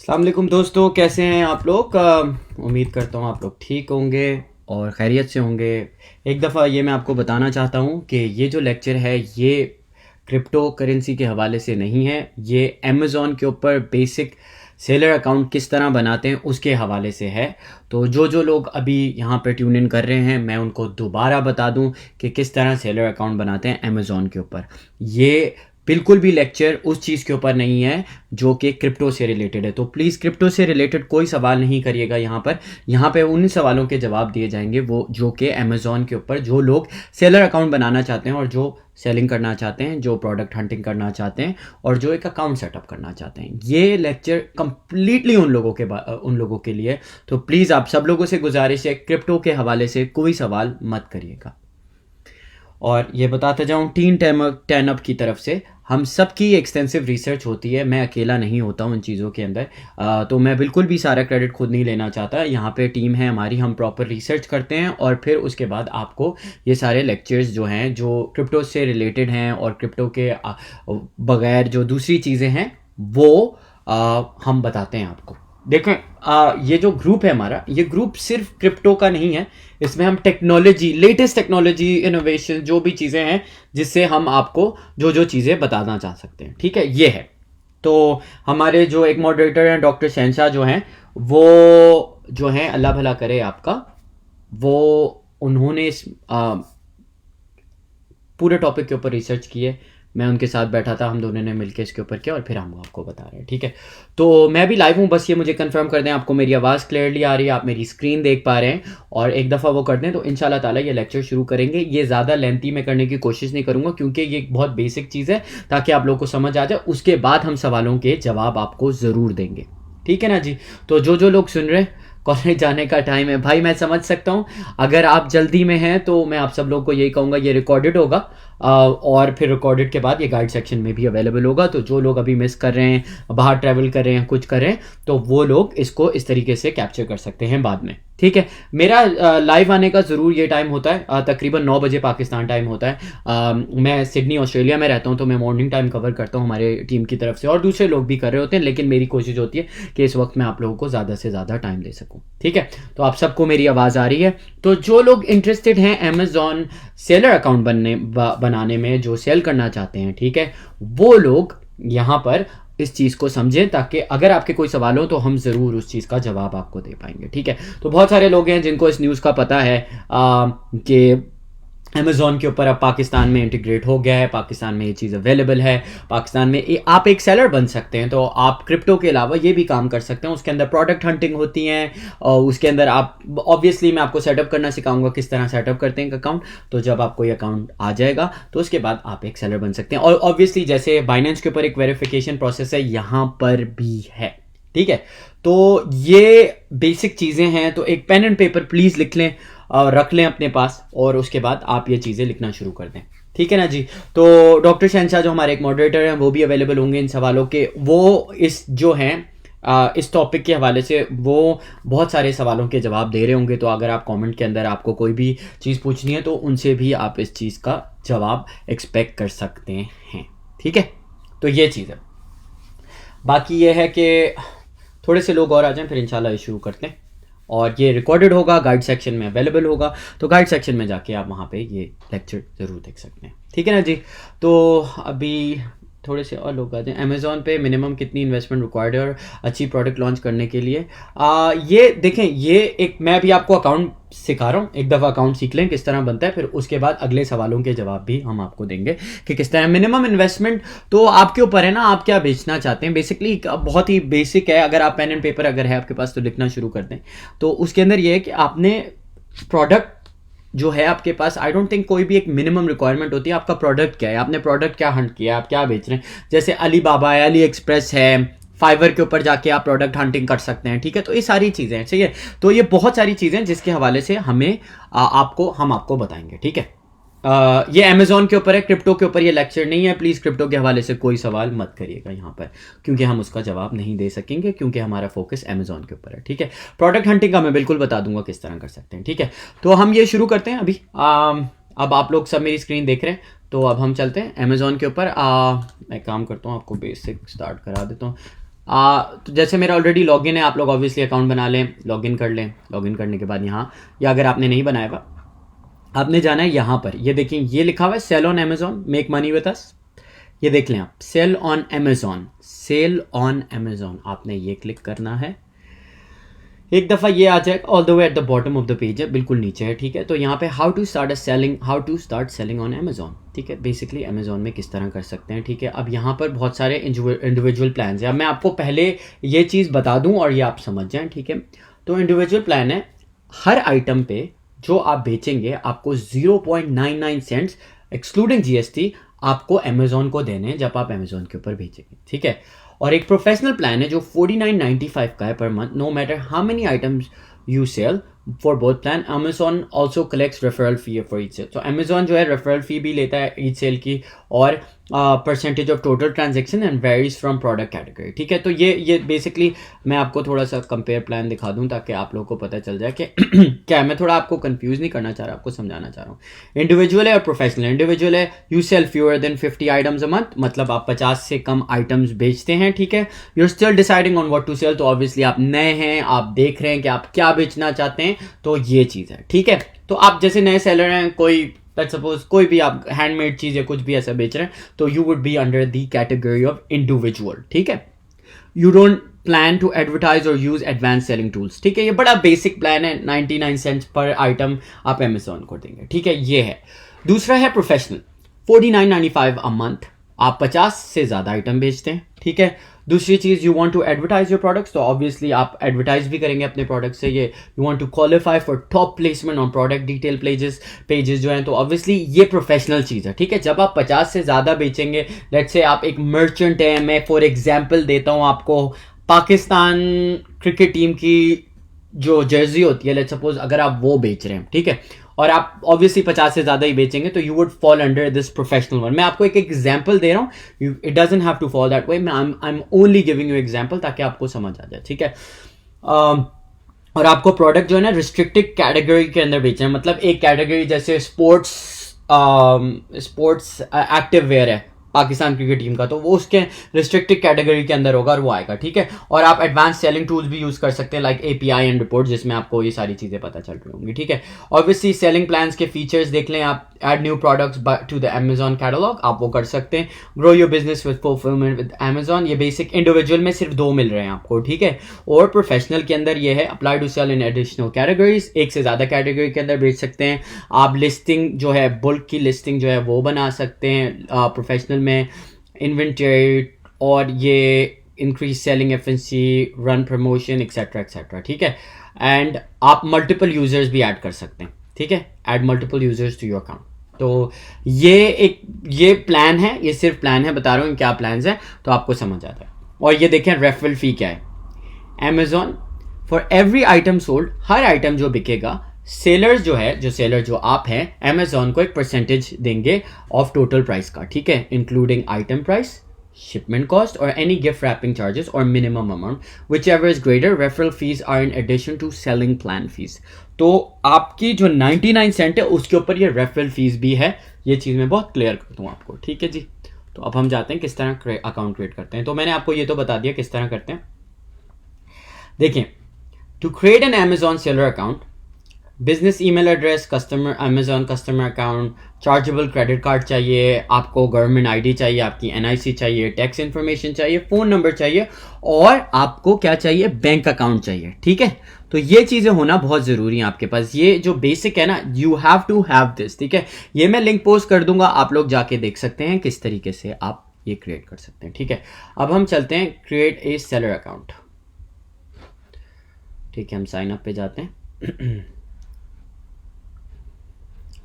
अस्सलाम वालेकुम दोस्तों, कैसे हैं आप लोग। उम्मीद करता हूँ आप लोग ठीक होंगे और खैरियत से होंगे। एक दफ़ा ये मैं आपको बताना चाहता हूँ कि ये जो लेक्चर है ये क्रिप्टो करेंसी के हवाले से नहीं है, ये अमेज़ॉन के ऊपर बेसिक सेलर अकाउंट किस तरह बनाते हैं उसके हवाले से है। तो जो लोग अभी यहाँ पे ट्यून इन कर रहे हैं, मैं उनको दोबारा बता दूँ कि किस तरह सेलर अकाउंट बनाते हैं अमेज़ॉन के ऊपर। ये बिल्कुल भी लेक्चर उस चीज़ के ऊपर नहीं है जो कि क्रिप्टो से रिलेटेड है। तो प्लीज़ क्रिप्टो से रिलेटेड कोई सवाल नहीं करिएगा यहाँ पे उन सवालों के जवाब दिए जाएंगे वो जो कि अमेज़ॉन के ऊपर जो लोग सेलर अकाउंट बनाना चाहते हैं और जो सेलिंग करना चाहते हैं, जो प्रोडक्ट हंटिंग करना चाहते हैं और जो एक अकाउंट सेटअप करना चाहते हैं। ये लेक्चर कंप्लीटली उन लोगों के लिए। तो प्लीज़ आप सब लोगों से गुजारिश है, क्रिप्टो के हवाले से कोई सवाल मत करिएगा। और ये बताता जाऊँ, टीन टेन अप की तरफ से हम सब की एक्सटेंसिव रिसर्च होती है, मैं अकेला नहीं होता हूँ इन चीज़ों के अंदर। तो मैं बिल्कुल भी सारा क्रेडिट खुद नहीं लेना चाहता। यहाँ पे टीम है हमारी, हम प्रॉपर रिसर्च करते हैं और फिर उसके बाद आपको ये सारे लेक्चर्स जो हैं जो क्रिप्टो से रिलेटेड हैं और क्रिप्टो के बगैर जो दूसरी चीज़ें हैं वो हम बताते हैं आपको। देखें, ये जो ग्रुप है हमारा, ये ग्रुप सिर्फ क्रिप्टो का नहीं है। इसमें हम टेक्नोलॉजी, लेटेस्ट टेक्नोलॉजी, इनोवेशन, जो भी चीज़ें हैं जिससे हम आपको जो चीज़ें बताना चाह सकते हैं, ठीक है, ये है। तो हमारे जो एक मॉडरेटर हैं डॉक्टर शहनशाह जो हैं, वो जो हैं अल्लाह भला करे आपका, वो उन्होंने इस पूरे टॉपिक के ऊपर रिसर्च की है। मैं उनके साथ बैठा था, हम दोनों ने मिलकर इसके ऊपर किया और फिर हम आपको बता रहे हैं, ठीक है। तो मैं भी लाइव हूँ, बस ये मुझे कंफर्म कर दें आपको मेरी आवाज़ क्लियरली आ रही है, आप मेरी स्क्रीन देख पा रहे हैं। और एक दफ़ा वो कर दें तो इंशाल्लाह ताला ये लेक्चर शुरू करेंगे। ये ज़्यादा लेंथी में करने की कोशिश नहीं करूँगा क्योंकि ये एक बहुत बेसिक चीज़ है, ताकि आप लोगों को समझ आ जाए। उसके बाद हम सवालों के जवाब आपको ज़रूर देंगे, ठीक है ना जी। तो जो लोग सुन रहे हैं, कॉलेज जाने का टाइम है भाई, मैं समझ सकता हूँ। अगर आप जल्दी में हैं तो मैं आप सब लोग को यही कहूँगा, ये रिकॉर्डेड होगा और फिर रिकॉर्डेड के बाद ये गाइड सेक्शन में भी अवेलेबल होगा। तो जो लोग अभी मिस कर रहे हैं, बाहर ट्रैवल कर रहे हैं, कुछ कर रहे हैं, तो वो लोग इसको इस तरीके से कैप्चर कर सकते हैं बाद में, ठीक है। मेरा लाइव आने का ज़रूर ये टाइम होता है, तकरीबन 9 बजे पाकिस्तान टाइम होता है। मैं सिडनी ऑस्ट्रेलिया में रहता हूँ, तो मैं मॉर्निंग टाइम कवर करता हूँ हमारे टीम की तरफ से, और दूसरे लोग भी कर रहे होते हैं, लेकिन मेरी कोशिश होती है कि इस वक्त मैं आप लोगों को ज़्यादा से ज़्यादा टाइम दे सकूँ, ठीक है। तो आप सबको मेरी आवाज़ आ रही है। तो जो लोग इंटरेस्टेड हैं अमेज़ॉन सेलर अकाउंट बनाने में, जो सेल करना चाहते हैं, ठीक है, वो लोग यहाँ पर इस चीज़ को समझें, ताकि अगर आपके कोई सवाल हो तो हम ज़रूर उस चीज़ का जवाब आपको दे पाएंगे, ठीक है। तो बहुत सारे लोग हैं जिनको इस न्यूज़ का पता है कि अमेज़ॉन के ऊपर अब पाकिस्तान में इंटीग्रेट हो गया है, पाकिस्तान में ये चीज़ अवेलेबल है, पाकिस्तान में आप एक सेलर बन सकते हैं। तो आप क्रिप्टो के अलावा ये भी काम कर सकते हैं। उसके अंदर प्रोडक्ट हंटिंग होती हैं और उसके अंदर आप ऑब्वियसली मैं आपको सेटअप करना सिखाऊंगा, किस तरह सेटअप करते हैं एक अकाउंट। तो जब आपको ये अकाउंट आ जाएगा तो उसके बाद आप एक सेलर बन सकते हैं। और ऑब्वियसली जैसे बाइनेंस के ऊपर एक वेरिफिकेशन प्रोसेस है, यहाँ पर भी है, ठीक है। तो ये बेसिक चीज़ें हैं। तो एक पेन एंड पेपर प्लीज़ लिख लें और रख लें अपने पास, और उसके बाद आप ये चीज़ें लिखना शुरू कर दें, ठीक है ना जी। तो डॉक्टर शहनशाह जो हमारे एक मॉडरेटर हैं, वो भी अवेलेबल होंगे इन सवालों के। वो इस जो हैं इस टॉपिक के हवाले से वो बहुत सारे सवालों के जवाब दे रहे होंगे। तो अगर आप कमेंट के अंदर आपको कोई भी चीज़ पूछनी है तो उनसे भी आप इस चीज़ का जवाब एक्सपेक्ट कर सकते हैं, ठीक है। तो ये चीज़ है। बाकी ये है कि थोड़े से लोग और आ जाएं, फिर इंशाल्लाह ये शुरू करते हैं। और ये रिकॉर्डेड होगा, गाइड सेक्शन में अवेलेबल होगा, तो गाइड सेक्शन में जाके आप वहाँ पे ये लेक्चर ज़रूर देख सकते हैं, ठीक है ना जी। तो अभी थोड़े से और लोग आ जाएं। अमेज़ॉन पे मिनिमम कितनी इन्वेस्टमेंट रिक्वायर्ड है और अच्छी प्रोडक्ट लॉन्च करने के लिए? ये देखें, ये एक मैं भी आपको अकाउंट सिखा रहा हूँ। एक दफ़ा अकाउंट सीख लें किस तरह बनता है, फिर उसके बाद अगले सवालों के जवाब भी हम आपको देंगे कि किस तरह। मिनिमम इन्वेस्टमेंट तो आपके ऊपर है ना, आप क्या बेचना चाहते हैं। बेसिकली बहुत ही बेसिक है। अगर आप पेन एंड पेपर अगर है आपके पास तो लिखना शुरू कर दें। तो उसके अंदर ये है कि आपने प्रोडक्ट जो है आपके पास, आई डोंट थिंक कोई भी एक मिनिमम रिक्वायरमेंट होती है। आपका प्रोडक्ट क्या है, आपने प्रोडक्ट क्या हंट किया है, आप क्या बेच रहे हैं। जैसे अली बाबा है, अली एक्सप्रेस है, फाइवर के ऊपर जाके आप प्रोडक्ट हंटिंग कर सकते हैं, ठीक है। तो ये सारी चीज़ें हैं, सही है। तो ये बहुत सारी चीज़ें जिसके हवाले से हम आपको बताएंगे, ठीक है। ये अमेज़ॉन के ऊपर है, क्रिप्टो के ऊपर ये लेक्चर नहीं है। प्लीज़ क्रिप्टो के हवाले से कोई सवाल मत करिएगा यहाँ पर, क्योंकि हम उसका जवाब नहीं दे सकेंगे, क्योंकि हमारा फोकस अमेज़ॉन के ऊपर है, ठीक है। प्रोडक्ट हंटिंग का मैं बिल्कुल बता दूंगा किस तरह कर सकते हैं, ठीक है। तो हम ये शुरू करते हैं अभी। अब आप लोग सब मेरी स्क्रीन देख रहे हैं, तो अब हम चलते हैं अमेज़ॉन के ऊपर। मैं काम करता हूँ, आपको बेसिक स्टार्ट करा देता हूँ। तो जैसे मेरा ऑलरेडी लॉगिन है, आप लोग ऑब्वियसली अकाउंट बना लें, लॉगिन कर लें। लॉगिन करने के बाद यहाँ, या अगर आपने नहीं बनाया हुआ, आपने जाना है यहाँ पर, ये देखिए ये लिखा हुआ है sell on Amazon, make money with us. ये देख लें आप, sell on Amazon, sell on Amazon, आपने ये क्लिक करना है। एक दफ़ा ये आ जाएगा, all the way at the bottom of the page है, बिल्कुल नीचे है, ठीक है। तो यहाँ पे how to start selling on Amazon, ठीक है। बेसिकली अमेजोन में किस तरह कर सकते हैं, ठीक है। अब यहाँ पर बहुत सारे इंडिविजुअल प्लान है। अब मैं आपको पहले ये चीज़ बता दूँ और ये आप समझ जाएँ, ठीक है। तो इंडिविजुअल प्लान है, हर आइटम पे जो आप बेचेंगे आपको 0.99 सेंट्स एक्सक्लूडिंग जीएसटी आपको अमेजोन को देने हैं जब आप अमेजोन के ऊपर भेजेंगे, ठीक है। और एक प्रोफेशनल प्लान है जो 49.95 का है per month, no matter how many items you sell for both plan. Amazon also collects referral fee for each sale. तो अमेजोन जो है रेफरल फी भी लेता है ईच सेल की, और percentage of total transaction and varies from product category, ठीक है। तो ये बेसिकली मैं आपको थोड़ा सा कंपेयर प्लान दिखा दूं ताकि आप लोगों को पता चल जाए कि क्या है। मैं थोड़ा आपको कंफ्यूज नहीं करना चाह रहा, आपको समझाना चाह रहा हूँ। इंडिविजुअल है और प्रोफेशनल। इंडिविजुअल है, you sell fewer than 50 items a month, मतलब आप 50 से कम आइटम्स बेचते हैं, ठीक है। You are still deciding on what to sell, तो ऑब्वियसली आप नए हैं, आप देख रहे हैं कि आप क्या बेचना चाहते हैं, तो ये चीज़ है, ठीक है। तो आप जैसे नए सेलर हैं, कोई लेट्स सपोज कोई भी आप हैंडमेड चीज़ या कुछ भी ऐसा बेच रहे हैं, तो you would be under the category of individual, ठीक है। You don't plan to advertise और यूज एडवांस सेलिंग टूल्स, ठीक है। ये बड़ा बेसिक प्लान है, 99 सेंट्स पर आइटम आप अमेजोन को देंगे, ठीक है। ये है। दूसरा है प्रोफेशनल, 49.95 अ मंथ, आप 50 से ज़्यादा आइटम बेचते हैं, ठीक है। दूसरी चीज़, you want to advertise your products, तो ऑब्वियसली आप एडवर्टाइज भी करेंगे अपने प्रोडक्ट से। ये you want to qualify for top placement on product detail pages जो हैं, तो ऑब्वियसली ये प्रोफेशनल चीज़ है, ठीक है। जब आप 50 से ज़्यादा बेचेंगे, लेट्स से आप एक मर्चेंट है, मैं फॉर एग्जाम्पल देता हूँ आपको, पाकिस्तान क्रिकेट टीम की जो जर्सी होती है, लेट्स सपोज अगर आप वो बेच रहे हैं, ठीक है, और आप ऑब्वियसली 50 से ज़्यादा ही बेचेंगे, तो you would fall under this professional one. मैं आपको एक एग्जांपल दे रहा हूँ, it doesn't have to fall that way, I am only giving you example ताकि आपको समझ आ जाए, ठीक है। और आपको प्रोडक्ट जो है ना रिस्ट्रिक्टेड कैटेगरी के अंदर बेचना है, मतलब एक कैटेगरी जैसे स्पोर्ट्स एक्टिव वेयर है पाकिस्तान क्रिकेट टीम का, तो वो उसके रिस्ट्रिक्टेड कैटेगरी के अंदर होगा और वो आएगा, ठीक है। और आप एडवांस सेलिंग टूल्स भी यूज कर सकते हैं, लाइक एपीआई एंड रिपोर्ट, जिसमें आपको ये सारी चीजें पता चल रही होंगी, ठीक है। ऑब्वियसली सेलिंग प्लान्स के फीचर्स देख लें आप, add new products to the Amazon catalog, आप वो कर सकते हैं। Grow your business with fulfillment with Amazon, ये बेसिक। इंडिविजुअल में सिर्फ 2 मिल रहे हैं आपको, ठीक है। और प्रोफेशनल के अंदर ये है, apply to sell in additional categories, एक से ज्यादा कैटेगरी के अंदर बेच सकते हैं आप। लिस्टिंग जो है, बुल्क की लिस्टिंग जो है वो बना सकते हैं प्रोफेशनल में। इन्वेंटरी, और ये increase selling efficiency, run promotion etcetera etcetera, ठीक है। एंड आप मल्टीपल यूजर्स भी ऐड कर सकते हैं, ठीक है। Add multiple users to your account. तो ये प्लान है, ये सिर्फ प्लान है, बता रहा हूँ क्या प्लान्स हैं, तो आपको समझ आता है। और ये देखें रेफरल फी क्या है। Amazon for every item sold, her item जो बिकेगा, सेलर जो आप हैं, अमेजोन को एक परसेंटेज देंगे ऑफ टोटल प्राइस का, ठीक है, including item price, shipment cost और एनी गिफ्ट रैपिंग चार्जेस और minimum amount whichever is greater. Referral fees are in addition to selling plan fees. तो आपकी जो 99 सेंट है उसके ऊपर ये रेफरल फीस भी है। ये चीज़ मैं बहुत क्लियर कर दूँ आपको, ठीक है जी। तो अब हम जाते हैं किस तरह अकाउंट क्रिएट करते हैं। तो मैंने आपको ये तो बता दिया किस तरह करते हैं। देखिए, to create an Amazon seller account, business email address, customer Amazon customer account, chargeable credit card चाहिए आपको, गवर्नमेंट आईडी चाहिए, आपकी एनआईसी चाहिए, टैक्स इन्फॉर्मेशन चाहिए, फ़ोन नंबर चाहिए, और आपको क्या चाहिए, बैंक अकाउंट चाहिए, ठीक है। तो ये चीज़ें होना बहुत ज़रूरी है आपके पास। ये जो बेसिक है ना, you have to have this, ठीक है। ये मैं लिंक पोस्ट कर दूंगा, आप लोग जाके देख सकते हैं किस तरीके से आप ये क्रिएट कर सकते हैं, ठीक है। अब हम चलते हैं क्रिएट ए सेलर अकाउंट, ठीक है। हम साइन अप पे जाते हैं।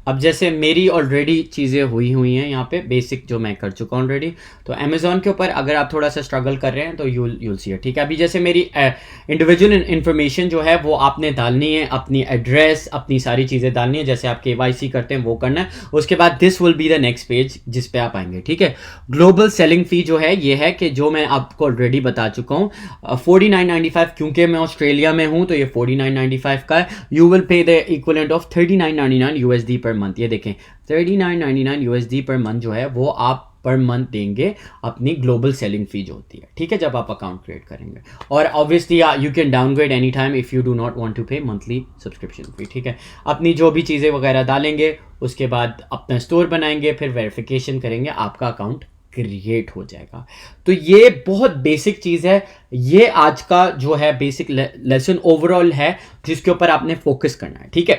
अब जैसे मेरी ऑलरेडी चीज़ें हुई हैं यहाँ पे, बेसिक जो मैं कर चुका हूँ ऑलरेडी। तो अमेजोन के ऊपर अगर आप थोड़ा सा स्ट्रगल कर रहे हैं तो यूल सी है, ठीक है। अभी जैसे मेरी इंडिविजुअल इन्फॉर्मेशन जो है वो आपने डालनी है, अपनी एड्रेस, अपनी सारी चीज़ें डालनी है, जैसे आप KYC करते हैं वो करना है। उसके बाद this will be the next page जिस पे आप आएंगे, ठीक है। ग्लोबल सेलिंग फी जो है ये है कि जो मैं आपको ऑलरेडी बता चुका हूँ, 49.95, क्योंकि मैं ऑस्ट्रेलिया में हूँ तो ये 49.95 का है। You will pay the equivalent of 39.99 USD per month. ये देखें 39.99 USD पर मंथ जो है वो आप पर मंथ देंगे अपनी ग्लोबल सेलिंग फी जो होती है, ठीक है, जब आप अकाउंट क्रिएट करेंगे। और obviously you can downgrade any time if you do not want to pay monthly subscription fee, ठीक है। अपनी जो भी चीज़ें वगैरह डालेंगे, उसके बाद अपना स्टोर बनाएंगे, फिर वेरिफिकेशन करेंगे, आपका अकाउंट क्रिएट हो जाएगा। तो ये बहुत बेसिक चीज़ है, ये आज का जो है बेसिक लेसन ओवरऑल है जिसके ऊपर आपने फोकस करना है, ठीक है।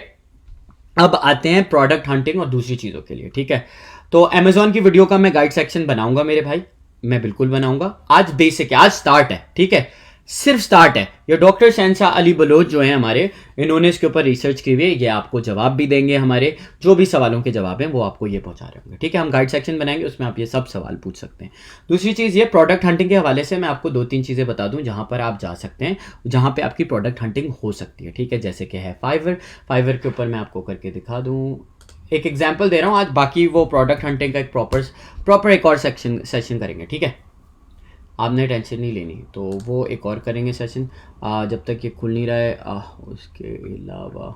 अब आते हैं प्रोडक्ट हंटिंग और दूसरी चीज़ों के लिए, ठीक है। तो अमेजॉन की वीडियो का मैं गाइड सेक्शन बनाऊंगा मेरे भाई, मैं बिल्कुल बनाऊंगा। आज बेसिक है, आज स्टार्ट है, ठीक है, सिर्फ स्टार्ट है। ये डॉक्टर शहनशाह अली बलोच जो है हमारे, इन्होंने इसके ऊपर रिसर्च की हुई है, ये आपको जवाब भी देंगे, हमारे जो भी सवालों के जवाब हैं वो आपको ये पहुंचा रहे होंगे, ठीक है। हम गाइड सेक्शन बनाएंगे, उसमें आप ये सब सवाल पूछ सकते हैं। दूसरी चीज़ ये प्रोडक्ट हंटिंग के हवाले से मैं आपको 2-3 चीज़ें बता दूं जहां पर आप जा सकते हैं, जहां पर आपकी प्रोडक्ट हंटिंग हो सकती है, ठीक है। जैसे कि है फाइवर के ऊपर मैं आपको करके दिखा दूँ, एक एग्जाम्पल दे रहा हूँ आज, बाकी वो प्रोडक्ट हंटिंग का एक प्रॉपर एक और सेशन करेंगे, ठीक है। आपने टेंशन नहीं लेनी, तो वो एक और करेंगे सेशन जब तक ये खुल नहीं रहा है। उसके अलावा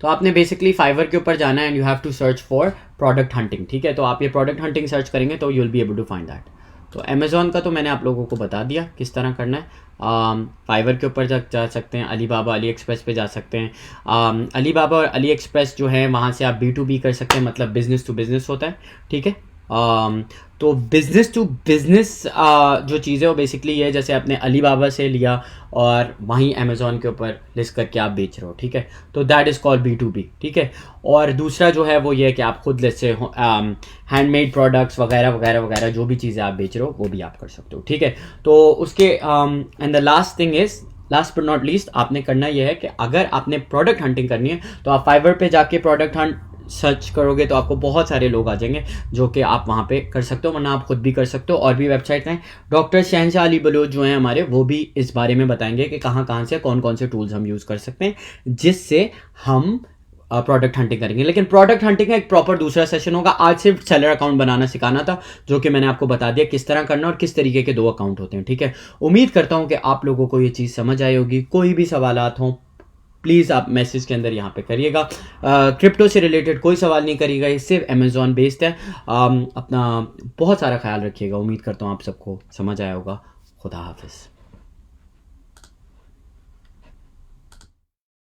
तो आपने बेसिकली फाइवर के ऊपर जाना है and you have to search for product hunting, ठीक है। तो आप ये प्रोडक्ट हंटिंग सर्च करेंगे तो you will be able to find that. तो अमेज़ॉन का तो मैंने आप लोगों को बता दिया किस तरह करना है। फाइवर के ऊपर जा सकते हैं, अलीबाबा अली एक्सप्रेस पे जा सकते हैं। अलीबाबा और अली एक्सप्रेस जो है वहाँ से आप B2B कर सकते हैं, मतलब बिजनेस टू बिजनेस होता है, ठीक है। तो बिजनेस टू बिजनेस जो चीज़ है वो बेसिकली ये है, जैसे आपने अलीबाबा से लिया और वहीं अमेज़ॉन के ऊपर लिस्ट करके आप बेच रहे हो, ठीक है, तो दैट इज़ कॉल्ड B2B, ठीक है। और दूसरा जो है वो ये है कि आप खुद लिस्ट से हैंडमेड प्रोडक्ट्स वगैरह वगैरह वगैरह जो भी चीज़ें आप बेच रहे हो वो भी आप कर सकते हो, ठीक है। तो उसके and the last thing is, last but not least, आपने करना यह है कि अगर आपने प्रोडक्ट हंटिंग करनी है तो आप फाइवर पे जाके प्रोडक्ट हंट सर्च करोगे तो आपको बहुत सारे लोग आ जाएंगे जो कि आप वहाँ पे कर सकते हो, वरना आप खुद भी कर सकते हो। और भी वेबसाइट हैं, डॉक्टर शहनशाह अली बलोच जो हैं हमारे, वो भी इस बारे में बताएंगे कि कहाँ से कौन कौन से टूल्स हम यूज़ कर सकते हैं जिससे हम प्रोडक्ट हंटिंग करेंगे। लेकिन प्रोडक्ट हंटिंग का एक प्रॉपर दूसरा सेशन होगा। आज सिर्फ सेलर अकाउंट बनाना सिखाना था, जो कि मैंने आपको बता दिया किस तरह करना और किस तरीके के 2 अकाउंट होते हैं, ठीक है। उम्मीद करता हूँ कि आप लोगों को ये चीज़ समझ आई होगी। कोई भी सवालात हों प्लीज़ आप मैसेज के अंदर यहाँ पे करिएगा। क्रिप्टो से रिलेटेड कोई सवाल नहीं करिएगा, ये सिर्फ अमेज़ॉन बेस्ड है। अपना बहुत सारा ख्याल रखिएगा। उम्मीद करता हूँ आप सबको समझ आया होगा। खुदा हाफिज़।